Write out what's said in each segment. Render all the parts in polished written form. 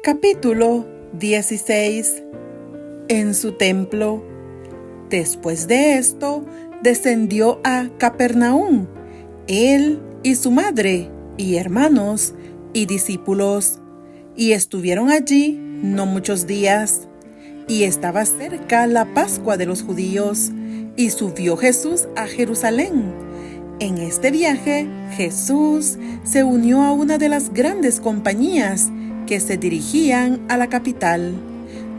Capítulo 16. En su templo. Después de esto, descendió a Capernaum, él y su madre, y hermanos, y discípulos, y estuvieron allí no muchos días. Y estaba cerca la Pascua de los judíos, y subió Jesús a Jerusalén. En este viaje, Jesús se unió a una de las grandes compañías que se dirigían a la capital.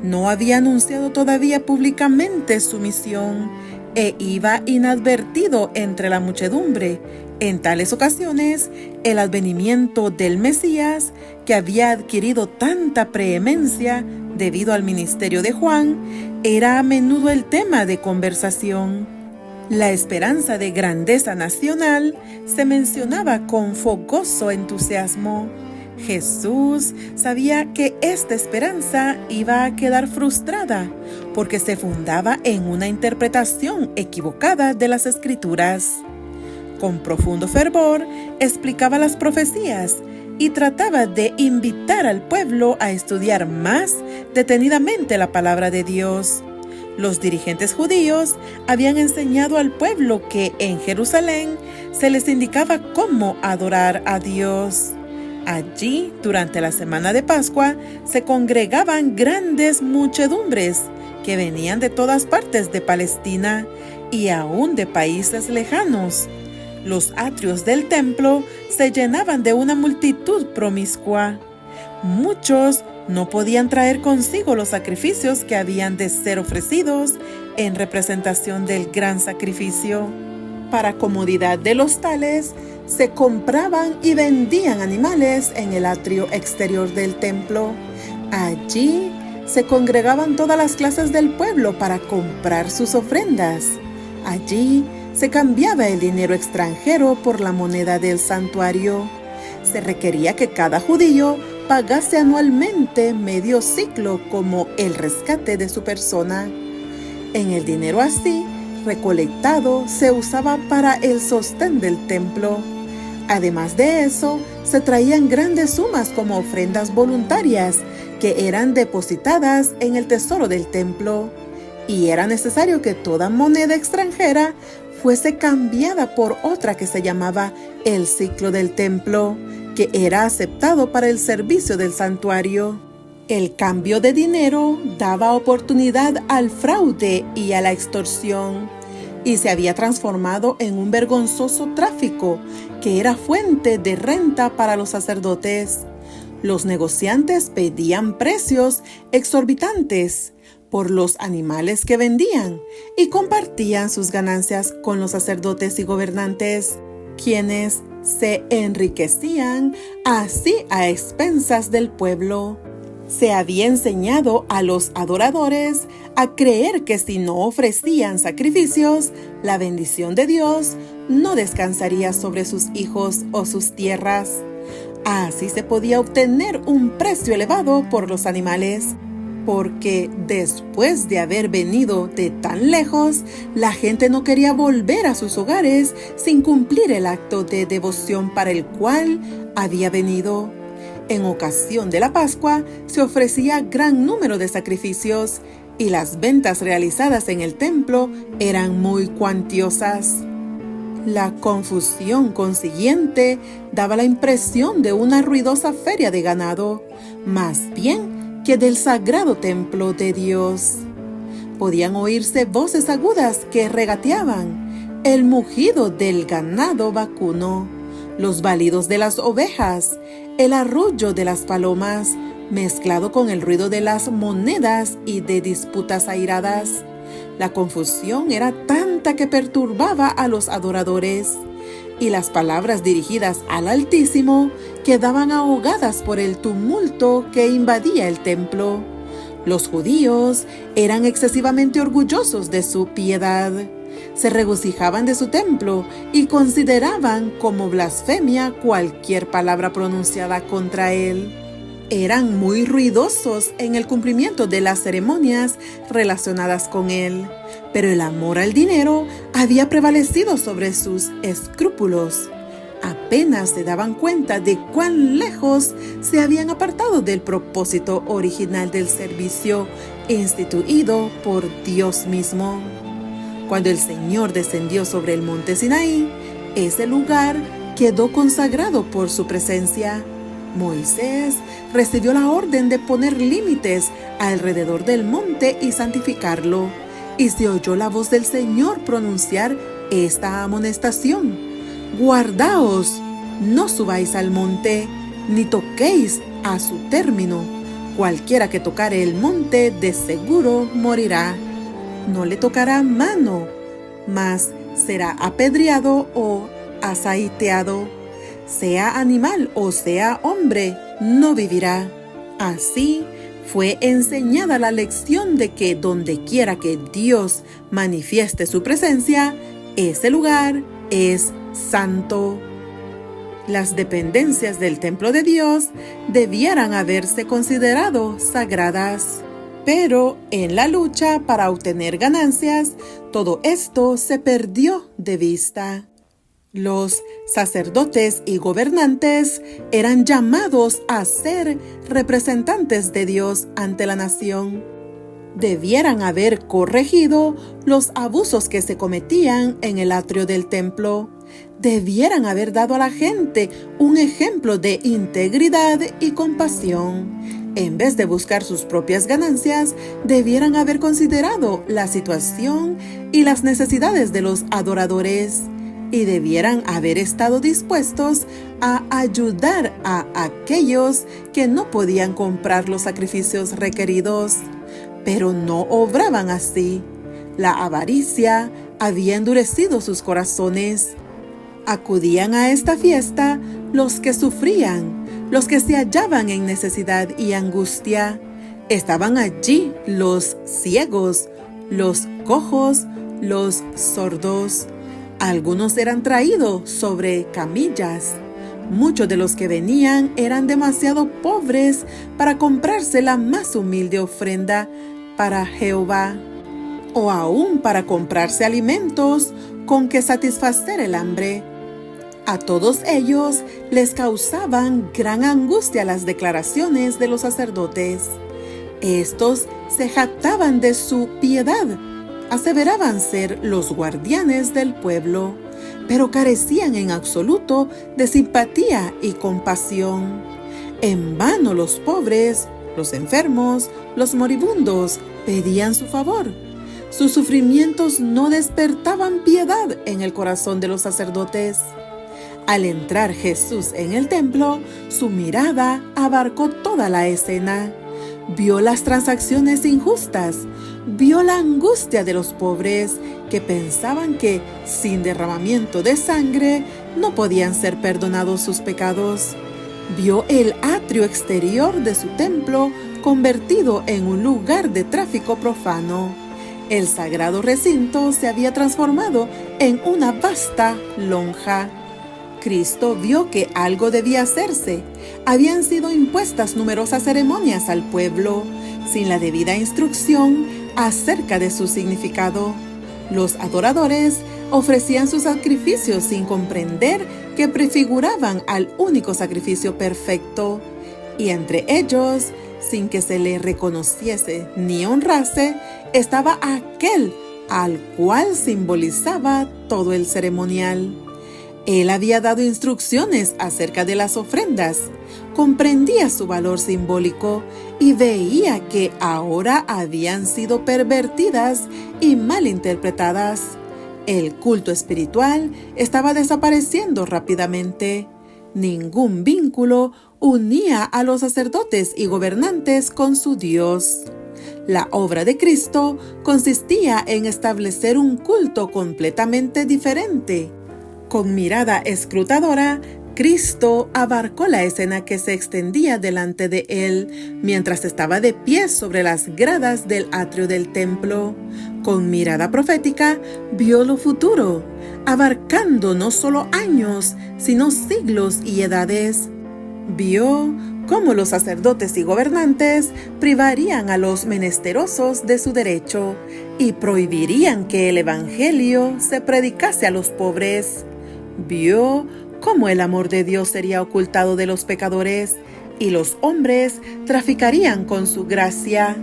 No había anunciado todavía públicamente su misión e iba inadvertido entre la muchedumbre. En tales ocasiones, el advenimiento del Mesías, que había adquirido tanta preeminencia debido al ministerio de Juan, era a menudo el tema de conversación. La esperanza de grandeza nacional se mencionaba con fogoso entusiasmo. Jesús sabía que esta esperanza iba a quedar frustrada porque se fundaba en una interpretación equivocada de las Escrituras. Con profundo fervor explicaba las profecías y trataba de invitar al pueblo a estudiar más detenidamente la palabra de Dios. Los dirigentes judíos habían enseñado al pueblo que en Jerusalén se les indicaba cómo adorar a Dios. Allí, durante la semana de Pascua, se congregaban grandes muchedumbres que venían de todas partes de Palestina y aún de países lejanos. Los atrios del templo se llenaban de una multitud promiscua. Muchos no podían traer consigo los sacrificios que habían de ser ofrecidos en representación del gran sacrificio. Para comodidad de los tales, se compraban y vendían animales en el atrio exterior del templo. Allí se congregaban todas las clases del pueblo para comprar sus ofrendas. Allí se cambiaba el dinero extranjero por la moneda del santuario. Se requería que cada judío pagase anualmente medio siclo como el rescate de su persona. En el dinero así recolectado se usaba para el sostén del templo. Además de eso, se traían grandes sumas como ofrendas voluntarias que eran depositadas en el tesoro del templo, y era necesario que toda moneda extranjera fuese cambiada por otra que se llamaba el siclo del templo, que era aceptado para el servicio del santuario. El cambio de dinero daba oportunidad al fraude y a la extorsión, y se había transformado en un vergonzoso tráfico que era fuente de renta para los sacerdotes. Los negociantes pedían precios exorbitantes por los animales que vendían y compartían sus ganancias con los sacerdotes y gobernantes, quienes se enriquecían así a expensas del pueblo. Se había enseñado a los adoradores a creer que si no ofrecían sacrificios, la bendición de Dios no descansaría sobre sus hijos o sus tierras. Así se podía obtener un precio elevado por los animales, porque después de haber venido de tan lejos, la gente no quería volver a sus hogares sin cumplir el acto de devoción para el cual había venido. En ocasión de la Pascua se ofrecía gran número de sacrificios y las ventas realizadas en el templo eran muy cuantiosas. La confusión consiguiente daba la impresión de una ruidosa feria de ganado, más bien que del sagrado templo de Dios. Podían oírse voces agudas que regateaban, el mugido del ganado vacuno, los balidos de las ovejas, el arrullo de las palomas, mezclado con el ruido de las monedas y de disputas airadas. La confusión era tanta que perturbaba a los adoradores, y las palabras dirigidas al Altísimo quedaban ahogadas por el tumulto que invadía el templo. Los judíos eran excesivamente orgullosos de su piedad. Se regocijaban de su templo y consideraban como blasfemia cualquier palabra pronunciada contra él. Eran muy ruidosos en el cumplimiento de las ceremonias relacionadas con él, pero el amor al dinero había prevalecido sobre sus escrúpulos. apenas se daban cuenta de cuán lejos se habían apartado del propósito original del servicio instituido por Dios mismo. Cuando el Señor descendió sobre el monte Sinaí, ese lugar quedó consagrado por su presencia. Moisés recibió la orden de poner límites alrededor del monte y santificarlo, y se oyó la voz del Señor pronunciar esta amonestación: guardaos, no subáis al monte, ni toquéis a su término. Cualquiera que tocare el monte de seguro morirá. No le tocará mano, mas será apedreado o asaeteado. Sea animal o sea hombre, no vivirá. Así fue enseñada la lección de que donde quiera que Dios manifieste su presencia, ese lugar es santo. Las dependencias del templo de Dios debieran haberse considerado sagradas. Pero en la lucha para obtener ganancias, todo esto se perdió de vista. Los sacerdotes y gobernantes eran llamados a ser representantes de Dios ante la nación. Debieran haber corregido los abusos que se cometían en el atrio del templo. Debieran haber dado a la gente un ejemplo de integridad y compasión. En vez de buscar sus propias ganancias, debieran haber considerado la situación y las necesidades de los adoradores. Y debieran haber estado dispuestos a ayudar a aquellos que no podían comprar los sacrificios requeridos. Pero no obraban así. La avaricia había endurecido sus corazones. Acudían a esta fiesta los que sufrían, los que se hallaban en necesidad y angustia. Estaban allí los ciegos, los cojos, los sordos. Algunos eran traídos sobre camillas. Muchos de los que venían eran demasiado pobres para comprarse la más humilde ofrenda para Jehová, o aún para comprarse alimentos con que satisfacer el hambre. A todos ellos les causaban gran angustia las declaraciones de los sacerdotes. Estos se jactaban de su piedad, aseveraban ser los guardianes del pueblo, pero carecían en absoluto de simpatía y compasión. En vano los pobres, los enfermos, los moribundos pedían su favor. Sus sufrimientos no despertaban piedad en el corazón de los sacerdotes. Al entrar Jesús en el templo, su mirada abarcó toda la escena. Vio las transacciones injustas, vio la angustia de los pobres que pensaban que sin derramamiento de sangre no podían ser perdonados sus pecados. Vio el atrio exterior de su templo convertido en un lugar de tráfico profano. El sagrado recinto se había transformado en una vasta lonja. Cristo vio que algo debía hacerse. Habían sido impuestas numerosas ceremonias al pueblo, sin la debida instrucción acerca de su significado. Los adoradores ofrecían sus sacrificios sin comprender que prefiguraban al único sacrificio perfecto, y entre ellos, sin que se le reconociese ni honrase, estaba aquel al cual simbolizaba todo el ceremonial. Él había dado instrucciones acerca de las ofrendas, comprendía su valor simbólico y veía que ahora habían sido pervertidas y malinterpretadas. El culto espiritual estaba desapareciendo rápidamente. Ningún vínculo unía a los sacerdotes y gobernantes con su Dios. La obra de Cristo consistía en establecer un culto completamente diferente. Con mirada escrutadora, Cristo abarcó la escena que se extendía delante de él mientras estaba de pie sobre las gradas del atrio del templo. Con mirada profética, vio lo futuro, abarcando no solo años, sino siglos y edades. Vio cómo los sacerdotes y gobernantes privarían a los menesterosos de su derecho y prohibirían que el evangelio se predicase a los pobres. Vio cómo el amor de Dios sería ocultado de los pecadores y los hombres traficarían con su gracia.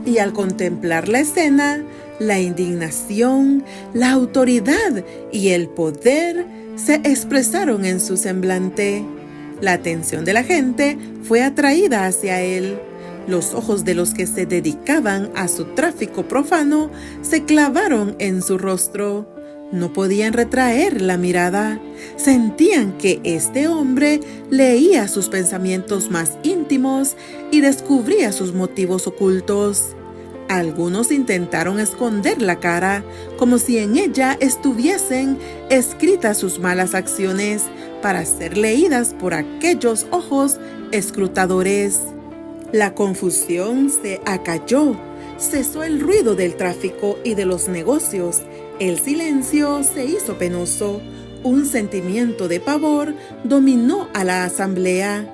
Y al contemplar la escena, la indignación, la autoridad y el poder se expresaron en su semblante. La atención de la gente fue atraída hacia él. Los ojos de los que se dedicaban a su tráfico profano se clavaron en su rostro. No podían retraer la mirada. Sentían que este hombre leía sus pensamientos más íntimos y descubría sus motivos ocultos. Algunos intentaron esconder la cara, como si en ella estuviesen escritas sus malas acciones para ser leídas por aquellos ojos escrutadores. La confusión se acalló, cesó el ruido del tráfico y de los negocios. El silencio se hizo penoso. Un sentimiento de pavor dominó a la asamblea.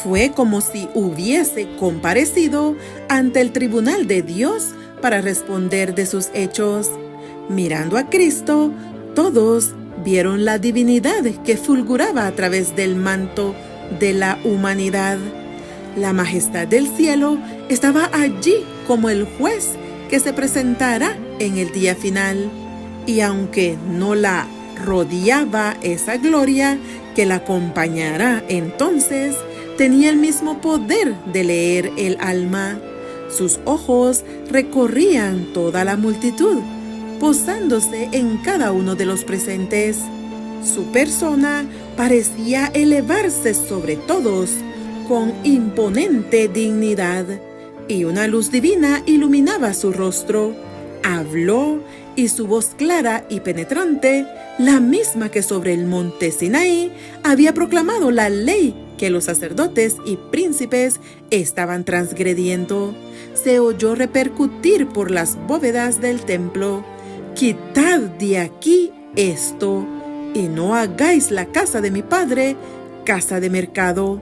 Fue como si hubiese comparecido ante el tribunal de Dios para responder de sus hechos. Mirando a Cristo, todos vieron la divinidad que fulguraba a través del manto de la humanidad. La majestad del cielo estaba allí como el juez que se presentará en el día final. Y aunque no la rodeaba esa gloria que la acompañará entonces, tenía el mismo poder de leer el alma. Sus ojos recorrían toda la multitud, posándose en cada uno de los presentes. Su persona parecía elevarse sobre todos con imponente dignidad, y una luz divina iluminaba su rostro. Habló, y su voz clara y penetrante, la misma que sobre el monte Sinaí había proclamado la ley que los sacerdotes y príncipes estaban transgrediendo, se oyó repercutir por las bóvedas del templo: «Quitad de aquí esto, y no hagáis la casa de mi padre casa de mercado».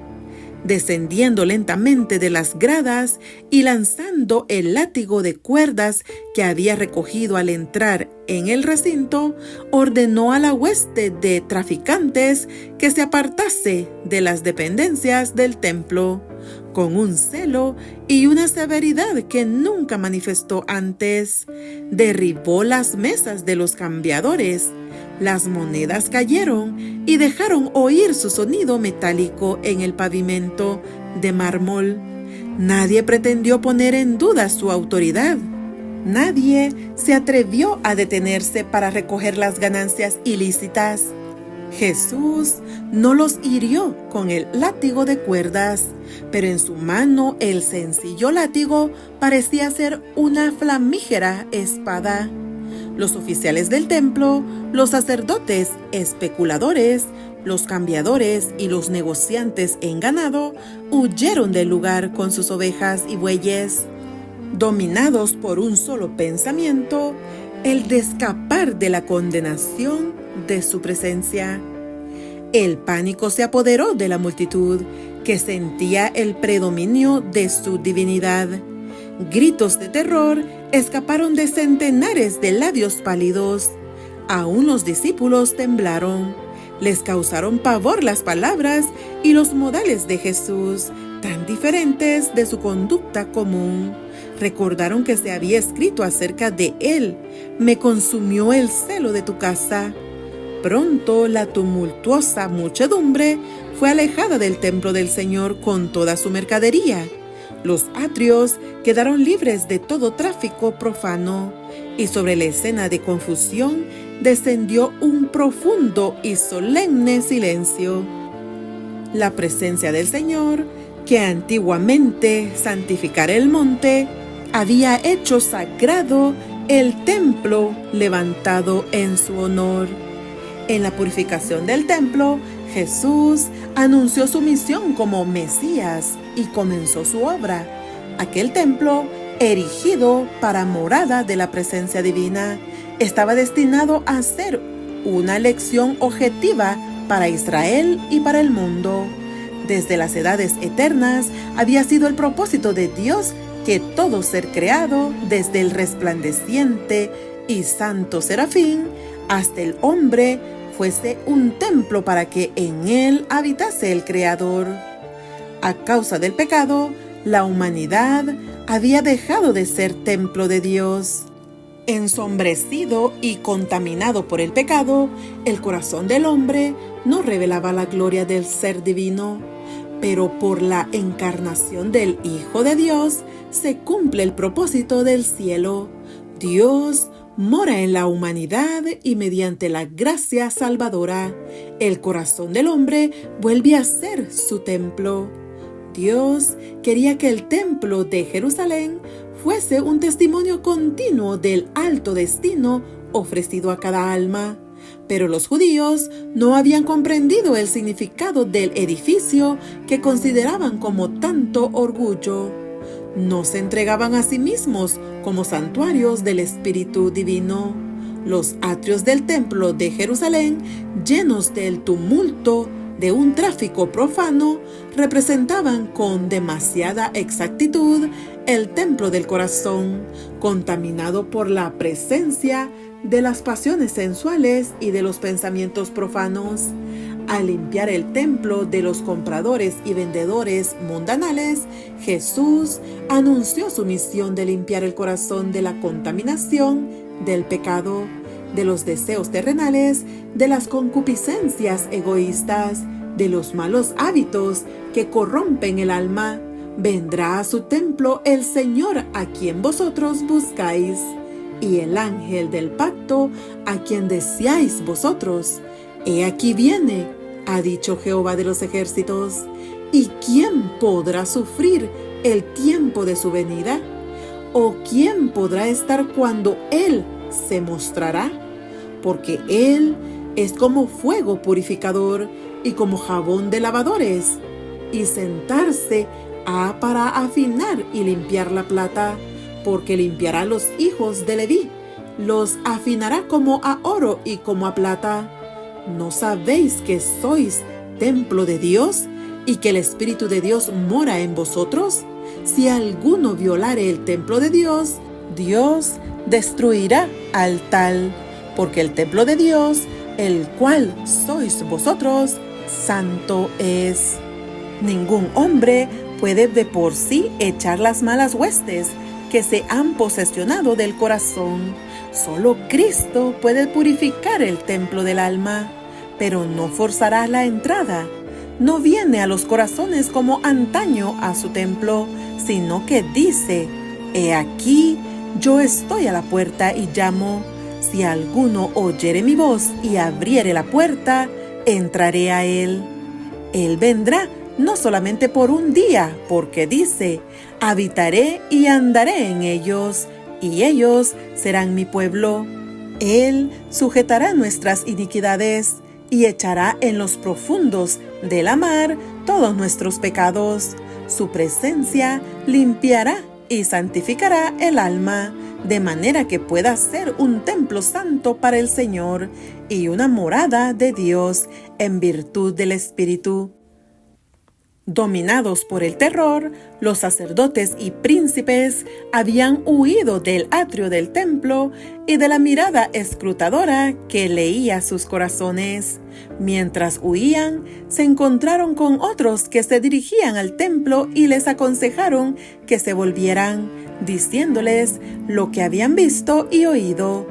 Descendiendo lentamente de las gradas y lanzando el látigo de cuerdas que había recogido al entrar en el recinto, ordenó a la hueste de traficantes que se apartase de las dependencias del templo, con un celo y una severidad que nunca manifestó antes. Derribó las mesas de los cambiadores. Las monedas cayeron y dejaron oír su sonido metálico en el pavimento de mármol. Nadie pretendió poner en duda su autoridad. Nadie se atrevió a detenerse para recoger las ganancias ilícitas. Jesús no los hirió con el látigo de cuerdas, pero en su mano el sencillo látigo parecía ser una flamígera espada. Los oficiales del templo, los sacerdotes especuladores, los cambiadores y los negociantes en ganado huyeron del lugar con sus ovejas y bueyes, dominados por un solo pensamiento: el de escapar de la condenación de su presencia. El pánico se apoderó de la multitud, que sentía el predominio de su divinidad. Gritos de terror escaparon de centenares de labios pálidos. Aún los discípulos temblaron. Les causaron pavor las palabras y los modales de Jesús, tan diferentes de su conducta común. Recordaron que se había escrito acerca de él: «Me consumió el celo de tu casa». Pronto la tumultuosa muchedumbre fue alejada del templo del Señor con toda su mercadería. Los atrios quedaron libres de todo tráfico profano, y sobre la escena de confusión descendió un profundo y solemne silencio. La presencia del Señor, que antiguamente santificara el monte, había hecho sagrado el templo levantado en su honor. En la purificación del templo, Jesús anunció su misión como Mesías y comenzó su obra. Aquel templo, erigido para morada de la presencia divina, estaba destinado a ser una lección objetiva para Israel y para el mundo. Desde las edades eternas había sido el propósito de Dios que todo ser creado, desde el resplandeciente y santo serafín hasta el hombre, fuese un templo para que en él habitase el Creador. A causa del pecado, la humanidad había dejado de ser templo de Dios. Ensombrecido y contaminado por el pecado, el corazón del hombre no revelaba la gloria del ser divino, pero por la encarnación del Hijo de Dios se cumple el propósito del cielo. Dios mora en la humanidad y mediante la gracia salvadora, el corazón del hombre vuelve a ser su templo. Dios quería que el templo de Jerusalén fuese un testimonio continuo del alto destino ofrecido a cada alma. Pero los judíos no habían comprendido el significado del edificio que consideraban como tanto orgullo. No se entregaban a sí mismos como santuarios del Espíritu Divino. Los atrios del templo de Jerusalén, llenos del tumulto de un tráfico profano, representaban con demasiada exactitud el templo del corazón, contaminado por la presencia de las pasiones sensuales y de los pensamientos profanos. Al limpiar el templo de los compradores y vendedores mundanales, Jesús anunció su misión de limpiar el corazón de la contaminación, del pecado, de los deseos terrenales, de las concupiscencias egoístas, de los malos hábitos que corrompen el alma. Vendrá a su templo el Señor a quien vosotros buscáis, y el ángel del pacto a quien deseáis vosotros. He aquí viene, ha dicho Jehová de los ejércitos. ¿Y quién podrá sufrir el tiempo de su venida? ¿O quién podrá estar cuando Él se mostrará? Porque Él es como fuego purificador y como jabón de lavadores, y sentarse ha para afinar y limpiar la plata, porque limpiará los hijos de Leví, los afinará como a oro y como a plata. ¿No sabéis que sois templo de Dios y que el Espíritu de Dios mora en vosotros? Si alguno violare el templo de Dios, Dios destruirá al tal, porque el templo de Dios, el cual sois vosotros, santo es. Ningún hombre puede de por sí echar las malas huestes que se han posesionado del corazón. Solo Cristo puede purificar el templo del alma, pero no forzará la entrada. No viene a los corazones como antaño a su templo, sino que dice: He aquí, yo estoy a la puerta y llamo. Si alguno oyere mi voz y abriere la puerta, entraré a él. Él vendrá no solamente por un día, porque dice: habitaré y andaré en ellos, y ellos serán mi pueblo. Él sujetará nuestras iniquidades y echará en los profundos de la mar todos nuestros pecados. Su presencia limpiará y santificará el alma, de manera que pueda ser un templo santo para el Señor y una morada de Dios en virtud del Espíritu. Dominados por el terror, los sacerdotes y príncipes habían huido del atrio del templo y de la mirada escrutadora que leía sus corazones. Mientras huían, se encontraron con otros que se dirigían al templo y les aconsejaron que se volvieran, diciéndoles lo que habían visto y oído.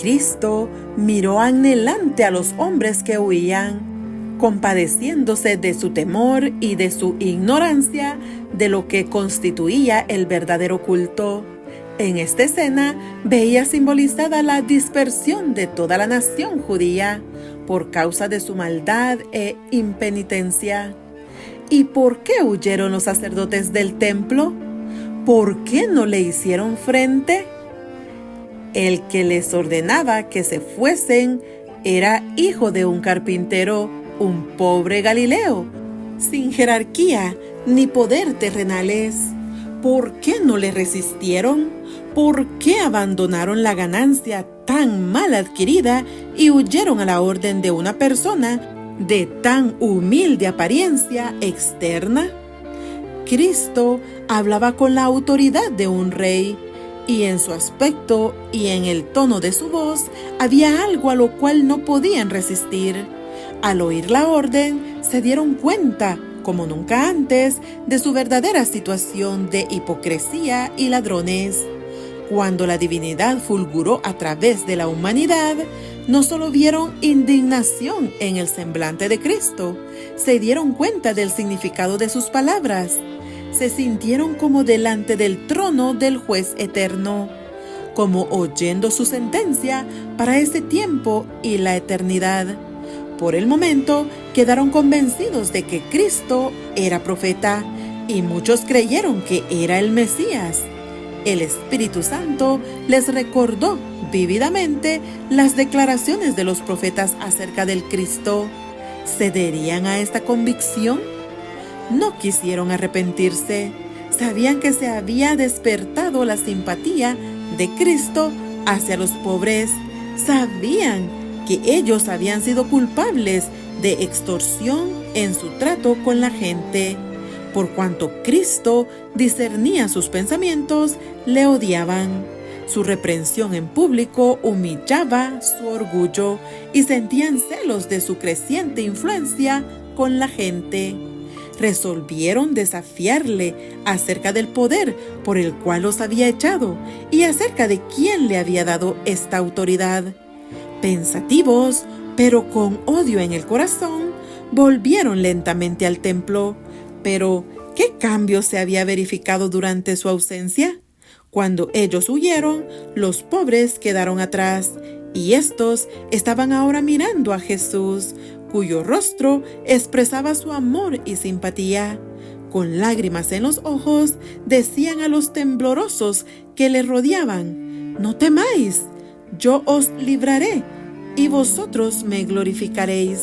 Cristo miró anhelante a los hombres que huían, compadeciéndose de su temor y de su ignorancia de lo que constituía el verdadero culto. En esta escena veía simbolizada la dispersión de toda la nación judía por causa de su maldad e impenitencia. ¿Y por qué huyeron los sacerdotes del templo? ¿Por qué no le hicieron frente? El que les ordenaba que se fuesen era hijo de un carpintero, un pobre Galileo, sin jerarquía ni poder terrenales. ¿Por qué no le resistieron? ¿Por qué abandonaron la ganancia tan mal adquirida y huyeron a la orden de una persona de tan humilde apariencia externa? Cristo hablaba con la autoridad de un rey, y en su aspecto y en el tono de su voz había algo a lo cual no podían resistir. Al oír la orden, se dieron cuenta, como nunca antes, de su verdadera situación de hipocresía y ladrones. Cuando la divinidad fulguró a través de la humanidad, no solo vieron indignación en el semblante de Cristo, se dieron cuenta del significado de sus palabras. Se sintieron como delante del trono del juez eterno, como oyendo su sentencia para ese tiempo y la eternidad. Por el momento, quedaron convencidos de que Cristo era profeta, y muchos creyeron que era el Mesías. El Espíritu Santo les recordó vívidamente las declaraciones de los profetas acerca del Cristo. ¿Cederían a esta convicción? No quisieron arrepentirse. Sabían que se había despertado la simpatía de Cristo hacia los pobres. Sabían que ellos habían sido culpables de extorsión en su trato con la gente. Por cuanto Cristo discernía sus pensamientos, le odiaban. Su reprensión en público humillaba su orgullo y sentían celos de su creciente influencia con la gente. Resolvieron desafiarle acerca del poder por el cual los había echado y acerca de quién le había dado esta autoridad. Pensativos, pero con odio en el corazón, volvieron lentamente al templo. Pero, ¿qué cambio se había verificado durante su ausencia? Cuando ellos huyeron, los pobres quedaron atrás, y estos estaban ahora mirando a Jesús, cuyo rostro expresaba su amor y simpatía. Con lágrimas en los ojos, decían a los temblorosos que le rodeaban: «No temáis, yo os libraré, y vosotros me glorificaréis.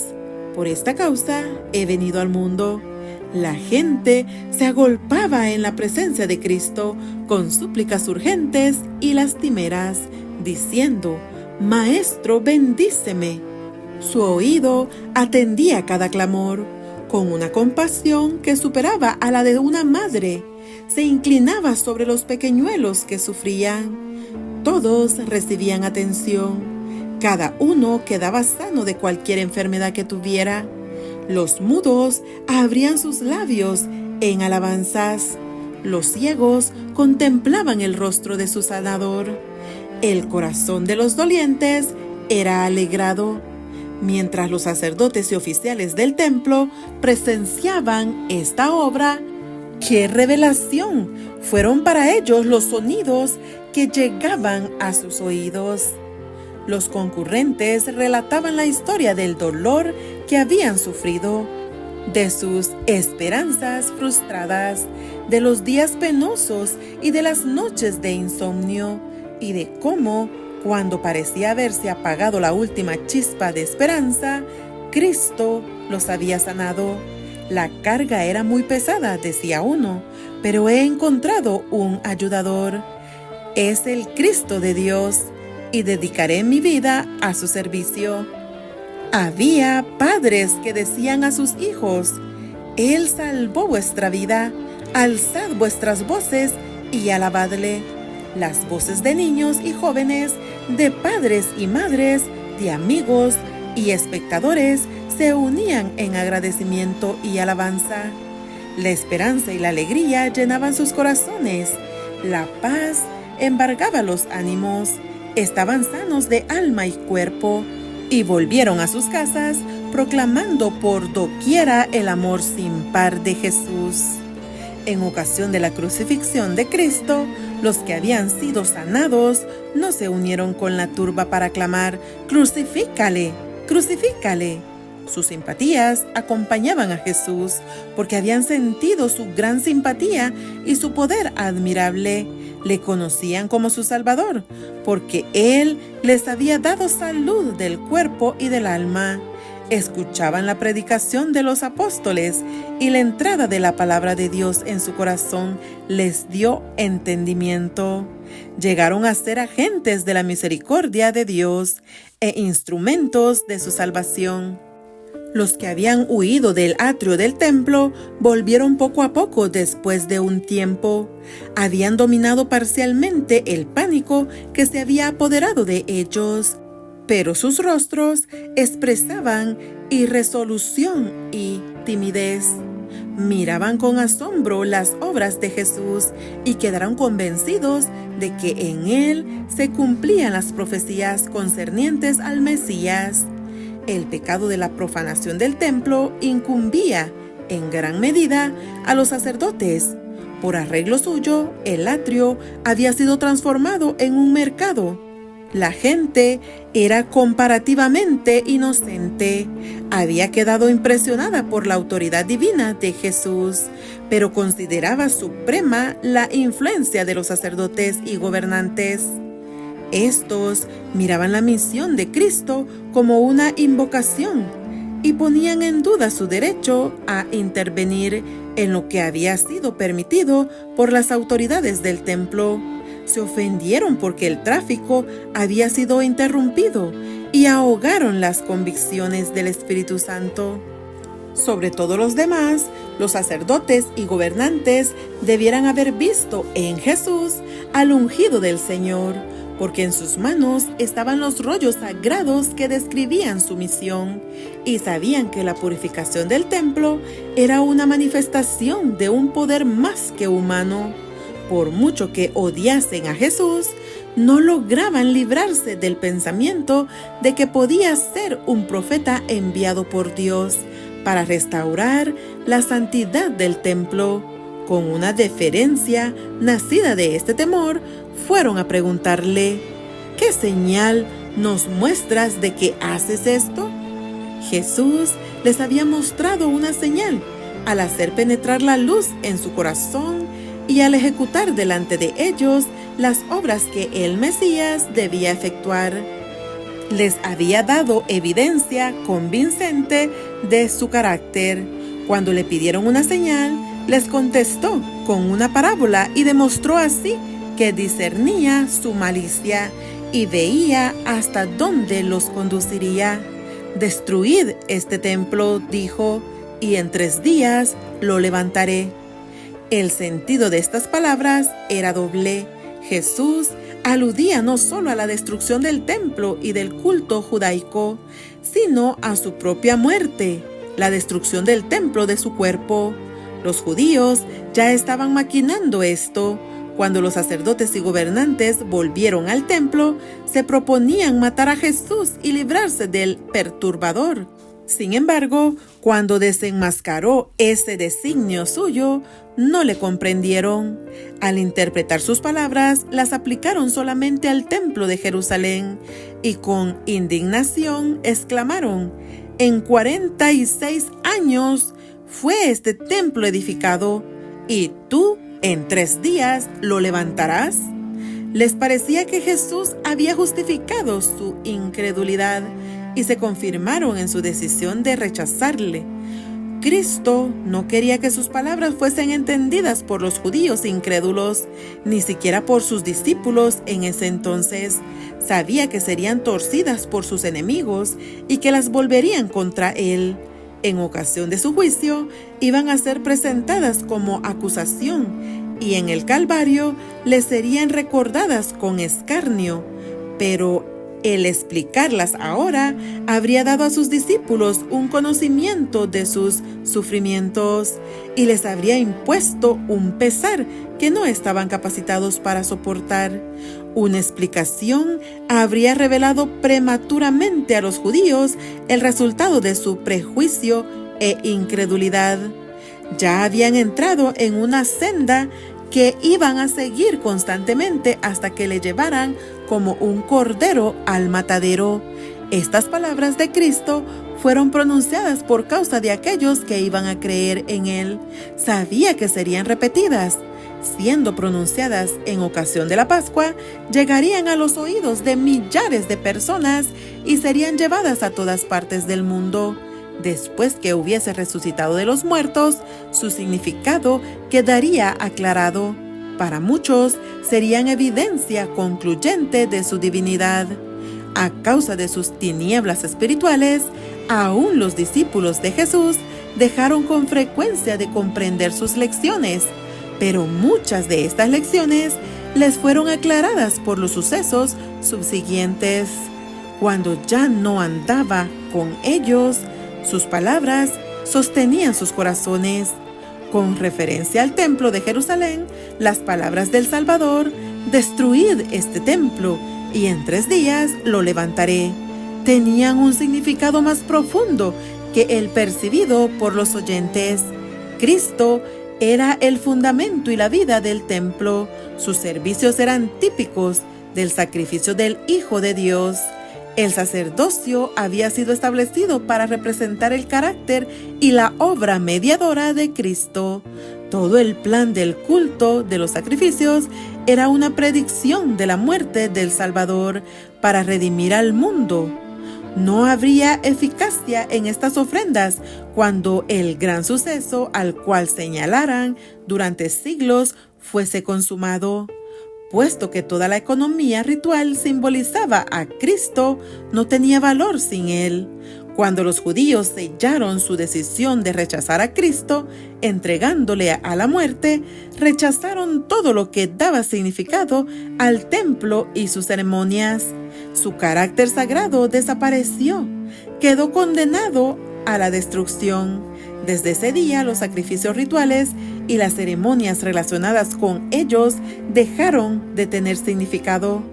Por esta causa he venido al mundo». La gente se agolpaba en la presencia de Cristo con súplicas urgentes y lastimeras, diciendo: «Maestro, bendíceme». Su oído atendía cada clamor, con una compasión que superaba a la de una madre. Se inclinaba sobre los pequeñuelos que sufrían. Todos recibían atención. Cada uno quedaba sano de cualquier enfermedad que tuviera. Los mudos abrían sus labios en alabanzas. Los ciegos contemplaban el rostro de su sanador. El corazón de los dolientes era alegrado, mientras los sacerdotes y oficiales del templo presenciaban esta obra. ¡Qué revelación! Fueron para ellos los sonidos que llegaban a sus oídos. Los concurrentes relataban la historia del dolor que habían sufrido, de sus esperanzas frustradas, de los días penosos y de las noches de insomnio, y de cómo, cuando parecía haberse apagado la última chispa de esperanza, Cristo los había sanado. «La carga era muy pesada», decía uno, «pero he encontrado un ayudador. Es el Cristo de Dios, y dedicaré mi vida a su servicio». Había padres que decían a sus hijos: «Él salvó vuestra vida, alzad vuestras voces y alabadle». Las voces de niños y jóvenes, de padres y madres, de amigos y espectadores se unían en agradecimiento y alabanza. La esperanza y la alegría llenaban sus corazones. La paz embargaba los ánimos. Estaban sanos de alma y cuerpo, y volvieron a sus casas proclamando por doquiera el amor sin par de Jesús. En ocasión de la crucifixión de Cristo, los que habían sido sanados no se unieron con la turba para clamar: «¡Crucifícale! ¡Crucifícale!». Sus simpatías acompañaban a Jesús porque habían sentido su gran simpatía y su poder admirable. Le conocían como su Salvador porque Él les había dado salud del cuerpo y del alma. Escuchaban la predicación de los apóstoles y la entrada de la palabra de Dios en su corazón les dio entendimiento. Llegaron a ser agentes de la misericordia de Dios e instrumentos de su salvación. Los que habían huido del atrio del templo volvieron poco a poco después de un tiempo. Habían dominado parcialmente el pánico que se había apoderado de ellos. pero sus rostros expresaban irresolución y timidez. Miraban con asombro las obras de Jesús y quedaron convencidos de que en él se cumplían las profecías concernientes al Mesías. El pecado de la profanación del templo incumbía en gran medida a los sacerdotes. Por arreglo suyo, el atrio había sido transformado en un mercado. La gente era comparativamente inocente. Había quedado impresionada por la autoridad divina de Jesús, pero consideraba suprema la influencia de los sacerdotes y gobernantes. Estos miraban la misión de Cristo como una invocación y ponían en duda su derecho a intervenir en lo que había sido permitido por las autoridades del templo. Se ofendieron porque el tráfico había sido interrumpido y ahogaron las convicciones del Espíritu Santo. Sobre todos los demás, los sacerdotes y gobernantes debieran haber visto en Jesús al ungido del Señor, porque en sus manos estaban los rollos sagrados que describían su misión, y sabían que la purificación del templo era una manifestación de un poder más que humano. Por mucho que odiasen a Jesús, no lograban librarse del pensamiento de que podía ser un profeta enviado por Dios para restaurar la santidad del templo. Con una deferencia nacida de este temor, fueron a preguntarle: ¿qué señal nos muestras de que haces esto? Jesús les había mostrado una señal al hacer penetrar la luz en su corazón y al ejecutar delante de ellos las obras que el Mesías debía efectuar. Les había dado evidencia convincente de su carácter. Cuando le pidieron una señal, les contestó con una parábola y demostró así que discernía su malicia y veía hasta dónde los conduciría. «Destruid este templo», dijo, «y en 3 días lo levantaré». El sentido de estas palabras era doble. Jesús aludía no solo a la destrucción del templo y del culto judaico, sino a su propia muerte, la destrucción del templo de su cuerpo. Los judíos ya estaban maquinando esto. Cuando los sacerdotes y gobernantes volvieron al templo, se proponían matar a Jesús y librarse del perturbador. Sin embargo, cuando desenmascaró ese designio suyo, no le comprendieron. Al interpretar sus palabras, las aplicaron solamente al templo de Jerusalén y con indignación exclamaron: «En 46 años fue este templo edificado, y tú en 3 días lo levantarás». Les parecía que Jesús había justificado su incredulidad y se confirmaron en su decisión de rechazarle. Cristo no quería que sus palabras fuesen entendidas por los judíos incrédulos, ni siquiera por sus discípulos en ese entonces. Sabía que serían torcidas por sus enemigos y que las volverían contra él. En ocasión de su juicio, iban a ser presentadas como acusación y en el Calvario les serían recordadas con escarnio. Pero el explicarlas ahora habría dado a sus discípulos un conocimiento de sus sufrimientos y les habría impuesto un pesar que no estaban capacitados para soportar. Una explicación habría revelado prematuramente a los judíos el resultado de su prejuicio e incredulidad. Ya habían entrado en una senda que iban a seguir constantemente hasta que le llevaran como un cordero al matadero. Estas palabras de Cristo fueron pronunciadas por causa de aquellos que iban a creer en él. Sabía que serían repetidas. Siendo pronunciadas en ocasión de la Pascua, llegarían a los oídos de millares de personas y serían llevadas a todas partes del mundo. Después que hubiese resucitado de los muertos, su significado quedaría aclarado. Para muchos, serían evidencia concluyente de su divinidad. A causa de sus tinieblas espirituales, aún los discípulos de Jesús dejaron con frecuencia de comprender sus lecciones, pero muchas de estas lecciones les fueron aclaradas por los sucesos subsiguientes. Cuando ya no andaba con ellos, sus palabras sostenían sus corazones. Con referencia al templo de Jerusalén, las palabras del Salvador: destruid este templo, y en 3 días lo levantaré, tenían un significado más profundo que el percibido por los oyentes. Cristo era el fundamento y la vida del templo. Sus servicios eran típicos del sacrificio del Hijo de Dios. El sacerdocio había sido establecido para representar el carácter y la obra mediadora de Cristo. Todo el plan del culto de los sacrificios era una predicción de la muerte del Salvador para redimir al mundo. No habría eficacia en estas ofrendas cuando el gran suceso al cual señalaran durante siglos fuese consumado. Puesto que toda la economía ritual simbolizaba a Cristo, no tenía valor sin él. Cuando los judíos sellaron su decisión de rechazar a Cristo, entregándole a la muerte, rechazaron todo lo que daba significado al templo y sus ceremonias. Su carácter sagrado desapareció, quedó condenado a la destrucción. Desde ese día, los sacrificios rituales y las ceremonias relacionadas con ellos dejaron de tener significado.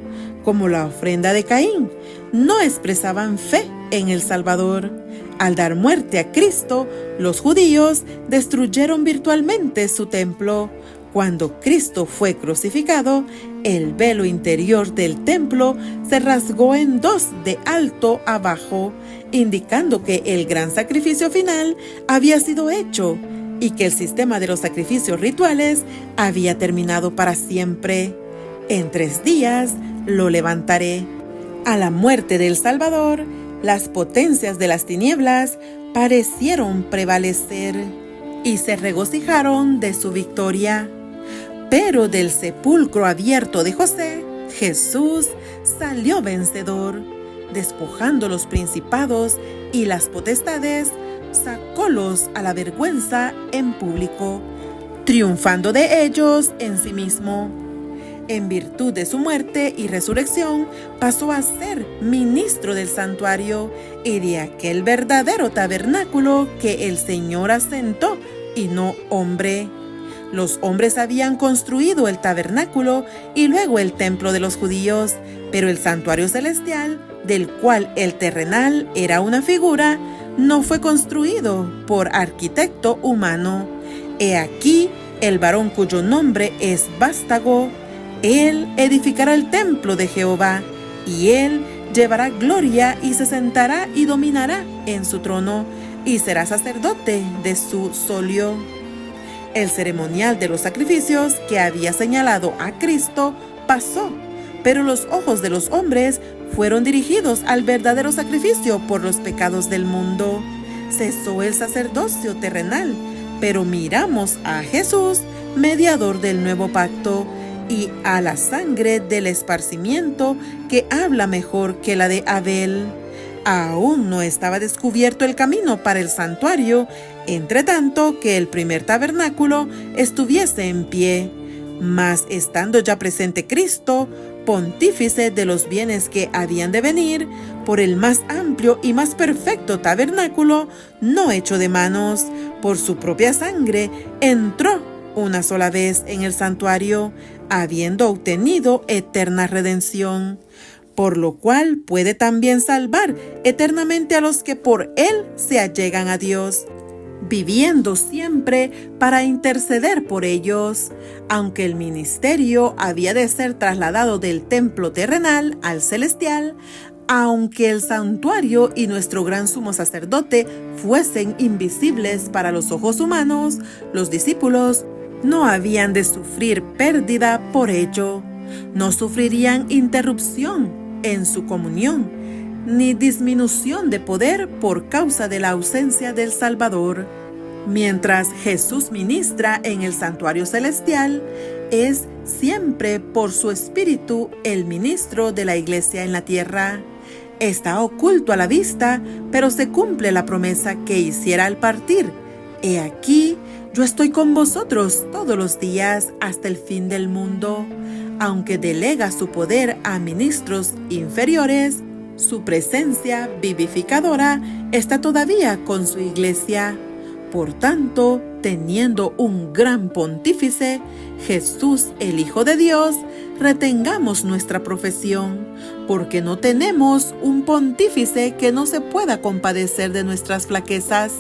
Como la ofrenda de Caín, no expresaban fe en el Salvador. Al dar muerte a Cristo, los judíos destruyeron virtualmente su templo. Cuando Cristo fue crucificado, el velo interior del templo se rasgó en 2 de alto a bajo, indicando que el gran sacrificio final había sido hecho y que el sistema de los sacrificios rituales había terminado para siempre. En 3 días lo levantaré. A la muerte del Salvador, las potencias de las tinieblas parecieron prevalecer y se regocijaron de su victoria. Pero del sepulcro abierto de José, Jesús salió vencedor. Despojando los principados y las potestades, sacólos a la vergüenza en público, triunfando de ellos en sí mismo. En virtud de su muerte y resurrección, pasó a ser ministro del santuario y de aquel verdadero tabernáculo que el Señor asentó y no hombre. Los hombres habían construido el tabernáculo y luego el templo de los judíos, pero el santuario celestial, del cual el terrenal era una figura, no fue construido por arquitecto humano. He aquí el varón cuyo nombre es Vástago. Él edificará el templo de Jehová, y él llevará gloria y se sentará y dominará en su trono, y será sacerdote de su solio. El ceremonial de los sacrificios que había señalado a Cristo pasó, pero los ojos de los hombres fueron dirigidos al verdadero sacrificio por los pecados del mundo. Cesó el sacerdocio terrenal, pero miramos a Jesús, mediador del nuevo pacto, y a la sangre del esparcimiento que habla mejor que la de Abel. Aún no estaba descubierto el camino para el santuario, entre tanto que el primer tabernáculo estuviese en pie. Mas estando ya presente Cristo, pontífice de los bienes que habían de venir, por el más amplio y más perfecto tabernáculo, no hecho de manos, por su propia sangre, entró una sola vez en el santuario, habiendo obtenido eterna redención, por lo cual puede también salvar eternamente a los que por él se allegan a Dios, viviendo siempre para interceder por ellos. Aunque el ministerio había de ser trasladado del templo terrenal al celestial, aunque el santuario y nuestro gran sumo sacerdote fuesen invisibles para los ojos humanos, los discípulos no habían de sufrir pérdida por ello. No sufrirían interrupción en su comunión, ni disminución de poder por causa de la ausencia del Salvador. Mientras Jesús ministra en el santuario celestial, es siempre por su Espíritu el ministro de la Iglesia en la tierra. Está oculto a la vista, pero se cumple la promesa que hiciera al partir. He aquí, yo estoy con vosotros todos los días hasta el fin del mundo. Aunque delega su poder a ministros inferiores, Su presencia vivificadora está todavía con su iglesia. Por tanto, teniendo un gran pontífice, Jesús el Hijo de Dios, retengamos nuestra profesión, porque no tenemos un pontífice que no se pueda compadecer de nuestras flaquezas,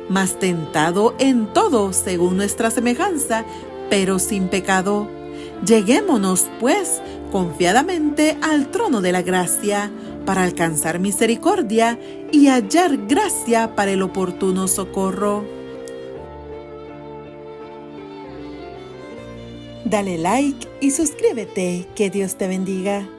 mas tentado en todo según nuestra semejanza, pero sin pecado. Lleguémonos, pues, confiadamente al trono de la gracia, para alcanzar misericordia y hallar gracia para el oportuno socorro. Dale like y suscríbete. Que Dios te bendiga.